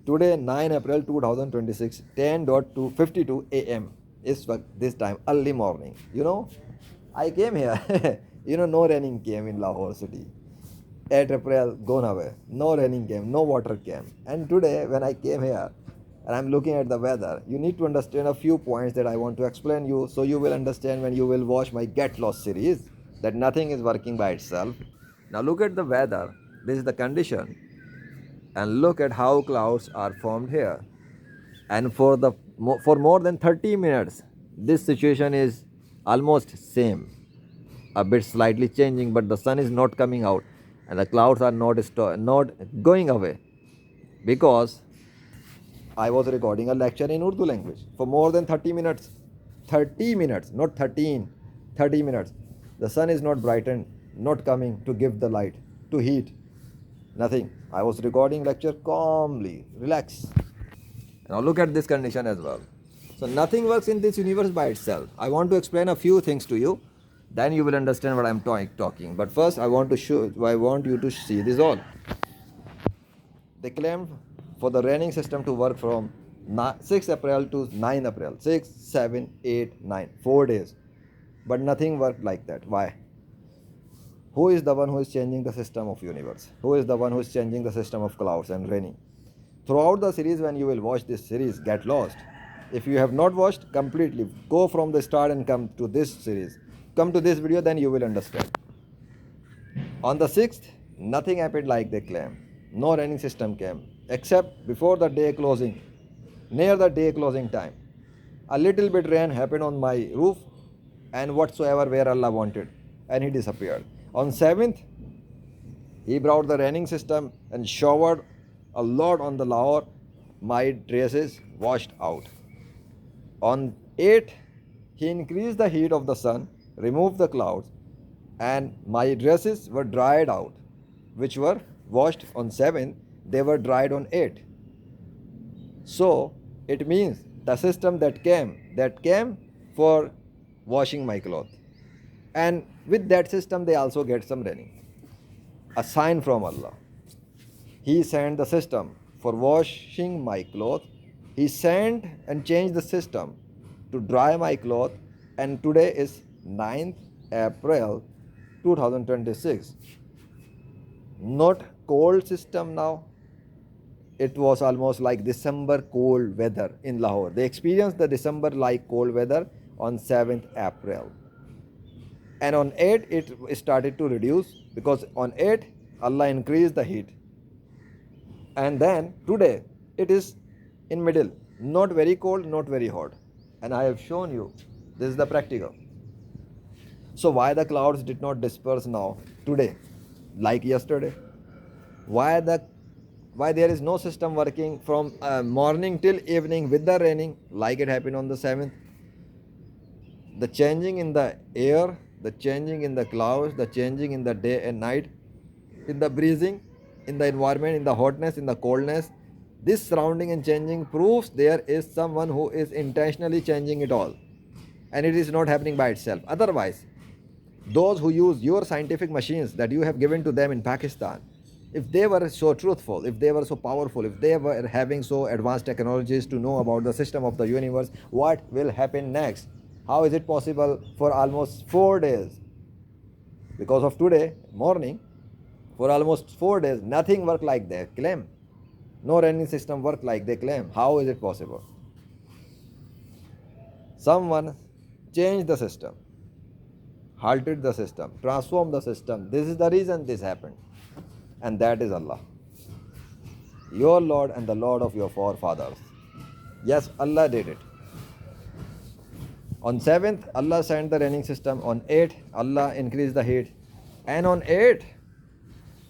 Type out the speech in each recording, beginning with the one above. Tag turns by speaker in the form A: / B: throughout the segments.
A: Today 9 April 2026 10:52 a.m. is this time early morning. I came here. No raining came in Lahore city. 8 April gone away. No raining came, no water came. And today when I came here and I'm looking at the weather, you need to understand a few points that I want to explain you, so you will understand when you will watch my Get Lost series that nothing is working by itself. Now look at the weather. This is the condition, and look at how clouds are formed here. And for more than 30 minutes this situation is almost same, a bit slightly changing, but the sun is not coming out and the clouds are not going away, because I was recording a lecture in Urdu language for more than 30 minutes. 30 minutes, not 13, 30 minutes. The sun is not brightened, not coming to give the light, to heat, nothing. I was recording lecture calmly, relax. Now look at this condition as well. So nothing works in this universe by itself. I want to explain a few things to you, then you will understand what I'm talking. But first I want you to see this all. They claimed for the raining system to work from 6 April to 9 April. 6, 7, 8, 9. 4 days. But nothing worked like that. Why? Who is the one who is changing the system of universe? Who is the one who is changing the system of clouds and raining? Throughout the series, when you will watch this series, Get Lost. If you have not watched completely, go from the start and come to this series. Come to this video, then you will understand. On the 6th, nothing happened like they claim. No raining system came, except before the day closing, near the day closing time. A little bit rain happened on my roof and whatsoever where Allah wanted, and he disappeared. On 7th, he brought the raining system and showered a lot on the Lahore. My dresses washed out. On 8th, he increased the heat of the sun, removed the clouds, and my dresses were dried out, which were washed on 7th, they were dried on 8th. So it means the system that came for washing my clothes. And with that system they also get some raining. A sign from Allah. He sent the system for washing my clothes. He sent and changed the system to dry my clothes, and today is 9th April 2026. Not cold system now. It was almost like December cold weather in Lahore. They experienced the December like cold weather on 7th April. And on 8th it started to reduce, because on 8th Allah increased the heat. And then today it is in middle, not very cold, not very hot. And I have shown you, this is the practical. So why the clouds did not disperse now, today, like yesterday? Why there is no system working from morning till evening with the raining, like it happened on the 7th? The changing in the air, the changing in the clouds, the changing in the day and night, in the breezing, in the environment, in the hotness, in the coldness, this surrounding and changing proves there is someone who is intentionally changing it all, and it is not happening by itself. Otherwise, those who use your scientific machines that you have given to them in Pakistan, if they were so truthful, if they were so powerful, if they were having so advanced technologies to know about the system of the universe, what will happen next? How is it possible for almost 4 days? Because of today morning, for almost 4 days, nothing worked like they claim. No raining system worked like they claim. How is it possible? Someone changed the system, halted the system, transformed the system. This is the reason this happened. And that is Allah, your Lord and the Lord of your forefathers. Yes, Allah did it. On 7th, Allah sent the raining system. On 8th, Allah increased the heat. And on 8th,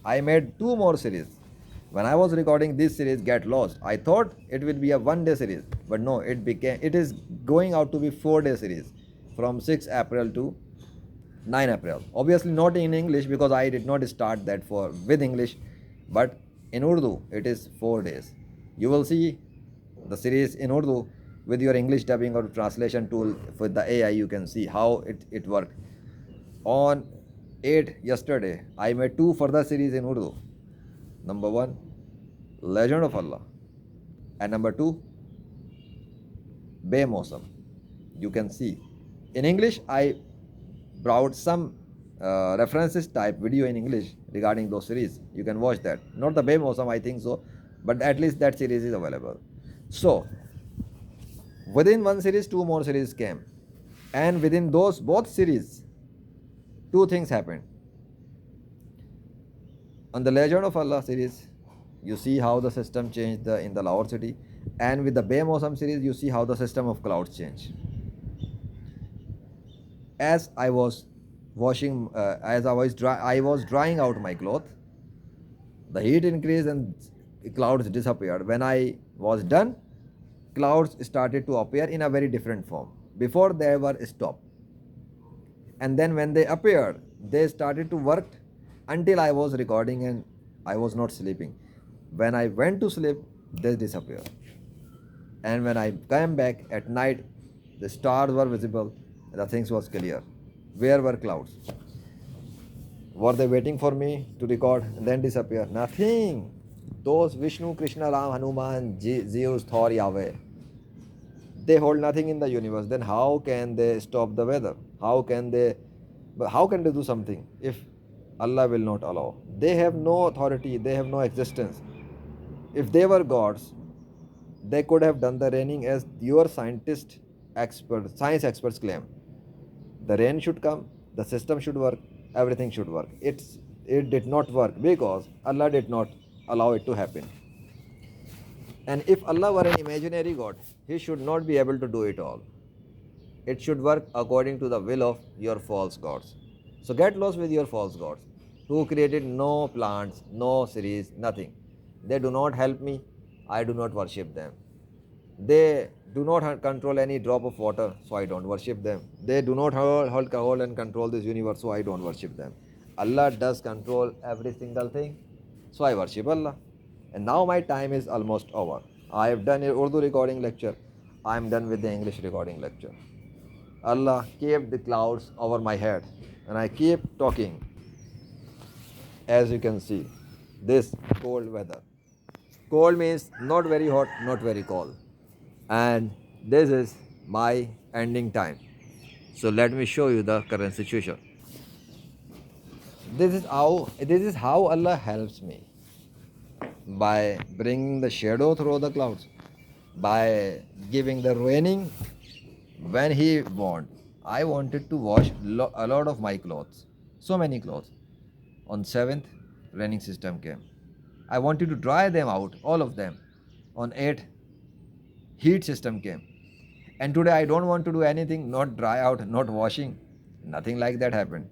A: I made 2 more series. When I was recording this series, Get Lost, I thought it will be a 1-day series. But no, it is going out to be 4-day series from 6 April to 9 April. Obviously not in English, because I did not start that with English, but in Urdu it is 4 days. You will see the series in Urdu with your English dubbing or translation tool with the AI. You can see how it worked. On 8 yesterday, I made 2 further series in Urdu. Number 1, Legend of Allah. And number two, Mausam. You can see. In English, I brought some references type video in English regarding those series. You can watch that. Not the Mausam, I think so, but at least that series is available. So, within one series, two more series came. And within those both series, two things happened. On the Legend of Allah series, you see how the system changed in the Lahore city. And with the Mausam series, you see how the system of clouds changed. As I was washing, I was drying out my cloth. The heat increased and clouds disappeared. When I was done, clouds started to appear in a very different form. Before they were stopped, and then when they appeared, they started to work until I was recording and I was not sleeping. When I went to sleep, they disappeared. And when I came back at night, the stars were visible, the things was clear. Where were clouds? Were they waiting for me to record and then disappear? Nothing. Those Vishnu, Krishna, Ram, Hanuman, Zeus, Thor, Yahweh, they hold nothing in the universe. Then how can they stop the weather? How can they do something if Allah will not allow? They have no authority, they have no existence. If they were gods, they could have done the raining as your science experts claim. The rain should come, the system should work, everything should work. It did not work because Allah did not allow it to happen. And if Allah were an imaginary God, He should not be able to do it all. It should work according to the will of your false gods. So get lost with your false gods, who created no plants, no series, nothing. They do not help me, I do not worship them. They do not control any drop of water, so I don't worship them. They do not hold and control this universe, so I don't worship them. Allah does control every single thing, so I worship Allah. And now my time is almost over. I have done an Urdu recording lecture. I am done with the English recording lecture. Allah kept the clouds over my head, and I keep talking. As you can see, this cold weather. Cold means not very hot, not very cold. And this is my ending time. So let me show you the current situation. This is how Allah helps me, by bringing the shadow through the clouds, by giving the raining when He want. I wanted to wash a lot of my clothes, so many clothes. On 7th, raining system came. I wanted to dry them out, all of them. On 8th, heat system came. And today I don't want to do anything, not dry out, not washing. Nothing like that happened.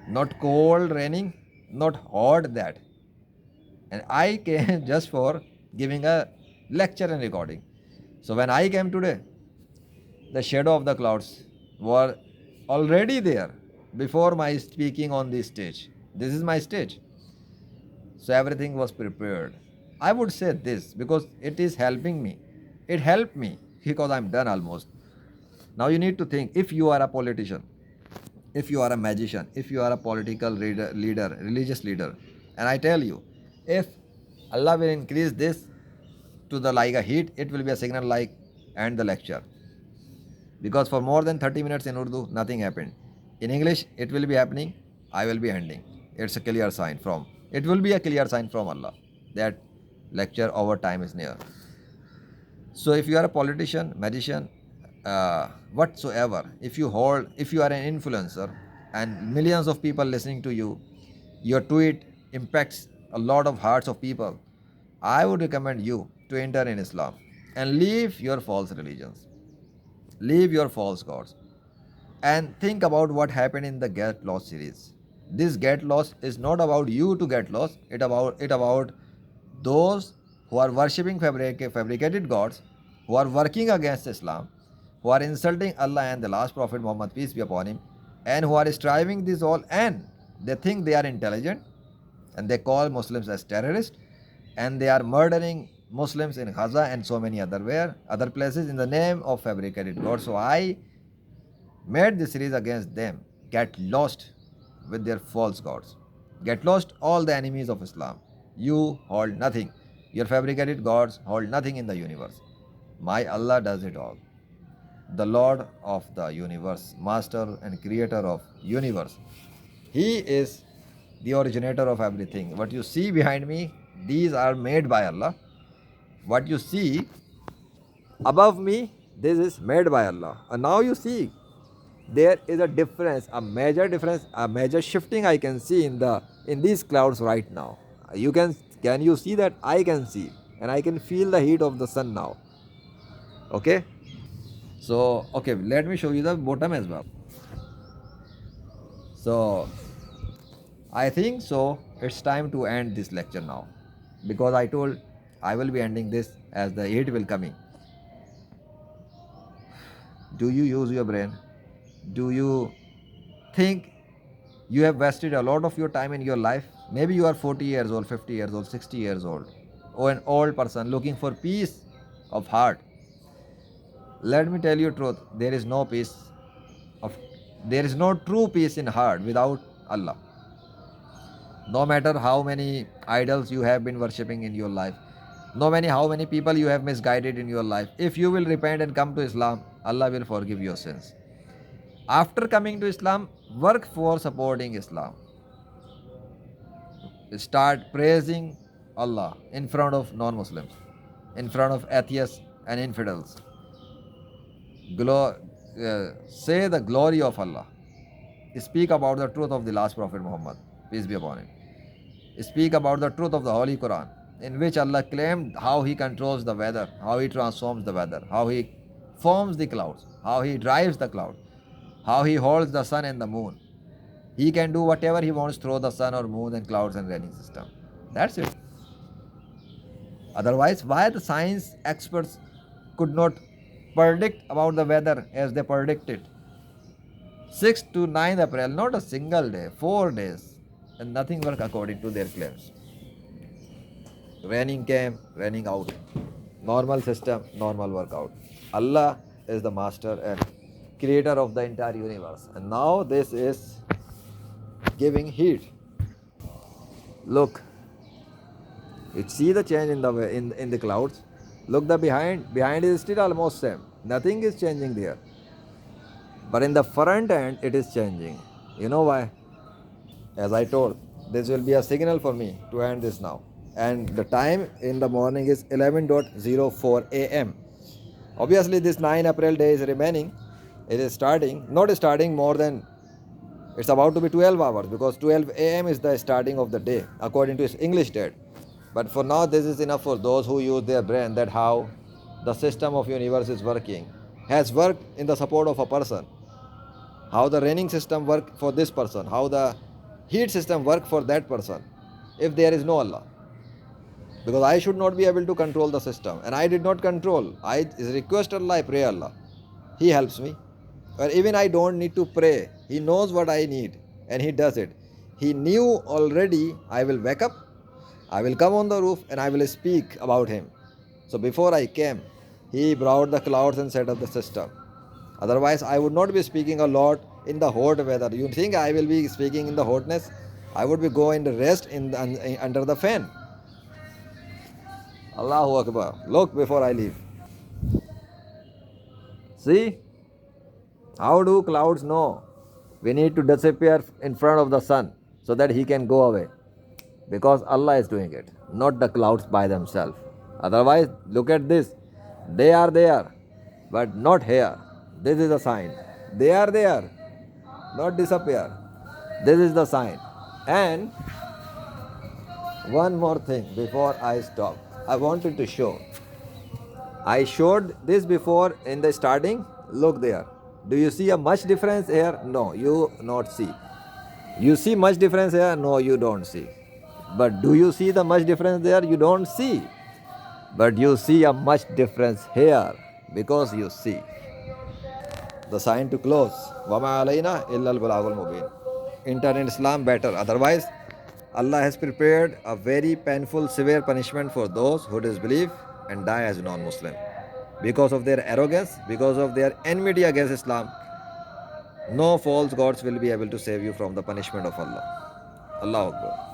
A: Not cold raining, not hot that. And I came just for giving a lecture and recording. So when I came today, the shadow of the clouds were already there before my speaking on this stage. This is my stage. So everything was prepared. I would say this because it is helping me. It helped me because I'm done almost. Now you need to think, if you are a politician, if you are a magician, if you are a political leader, religious leader, and I tell you, if Allah will increase this to the like a heat, it will be a signal like end the lecture. Because for more than 30 minutes in Urdu, nothing happened. In English, it will be happening, I will be ending. It will be a clear sign from Allah that lecture over time is near. So if you are a politician, magician, whatsoever, if you are an influencer and millions of people listening to you, your tweet impacts a lot of hearts of people, I would recommend you to enter in Islam and leave your false religions, leave your false gods, and think about what happened in the Get Lost series. This Get Lost is not about you to get lost, it about those who are worshipping fabricated gods, who are working against Islam, who are insulting Allah and the last Prophet Muhammad, peace be upon him, and who are striving this all, and they think they are intelligent, and they call Muslims as terrorists, and they are murdering Muslims in Gaza and so many other places in the name of fabricated gods. So I made this series against them. Get lost with their false gods. Get lost, all the enemies of Islam. You hold nothing. Your fabricated gods hold nothing in the universe. My Allah does it all. The Lord of the universe, master and creator of universe. He is the originator of everything. What you see behind me, these are made by Allah. What you see above me, this is made by Allah. And now you see there is a difference, a major shifting I can see in these clouds right now. You can you see that? I can see, and I can feel the heat of the sun now. Okay. So okay, let me show you the bottom as well. So I think so it's time to end this lecture now, because I told I will be ending this as the heat will coming. Do you use your brain? Do you think you have wasted a lot of your time in your life? Maybe you are 40 years old, 50 years old, 60 years old, or an old person looking for peace of heart. Let me tell you truth, of there is no true peace in heart without Allah. No matter how many idols you have been worshipping in your life, how many people you have misguided in your life, if you will repent and come to Islam, Allah will forgive your sins. After coming to Islam, work for supporting Islam. Start praising Allah in front of non-Muslims, in front of atheists and infidels. Say the glory of Allah. Speak about the truth of the last Prophet Muhammad, peace be upon him. Speak about the truth of the Holy Quran, in which Allah claimed how He controls the weather, how He transforms the weather, how He forms the clouds, how He drives the cloud, how He holds the sun and the moon. He can do whatever He wants through the sun or moon and clouds and raining system. That's it. Otherwise, why the science experts could not predict about the weather as they predicted? 6th to 9th April, not a single day, 4 days, and nothing worked according to their claims. Raining came, raining out. Normal system, normal workout. Allah is the master and creator of the entire universe. And now this is giving heat. Look, you see the change in the clouds. Look the behind. Behind is still almost same. Nothing is changing there. But in the front end, it is changing. You know why? As I told, this will be a signal for me to end this now. And the time in the morning is 11:04 a.m. Obviously, this 9 April day is remaining. It is not starting more than, it's about to be 12 hours, because 12 a.m. is the starting of the day according to its English date. But for now, this is enough for those who use their brain, that how the system of universe is working, has worked in the support of a person. How the raining system work for this person, how the heat system work for that person, if there is no Allah. Because I should not be able to control the system, and I did not control. I request Allah, I pray Allah. He helps me. Or even I don't need to pray. He knows what I need, and He does it. He knew already I will wake up, I will come on the roof, and I will speak about Him. So before I came, He brought the clouds and set up the system. Otherwise, I would not be speaking a lot in the hot weather. You think I will be speaking in the hotness? I would be going to rest under the fan. Allahu Akbar. Look before I leave. See? How do clouds know we need to disappear in front of the sun so that He can go away? Because Allah is doing it, not the clouds by themselves. Otherwise, look at this. They are there, but not here. This is a sign. They are there, not disappear. This is the sign. And one more thing before I stop. I wanted to show. I showed this before in the starting. Look there. Do you see a much difference here? No, you not see. You see much difference here? No, you don't see. But do you see the much difference there? You don't see. But you see a much difference here, because you see. The sign to close. وَمَا عَلَيْنَا إِلَّا الْبَلَاغُ الْمُبِينُ. Enter in Islam better. Otherwise, Allah has prepared a very painful, severe punishment for those who disbelieve and die as non-Muslim. Because of their arrogance, because of their enmity against Islam, no false gods will be able to save you from the punishment of Allah. Allahu Akbar.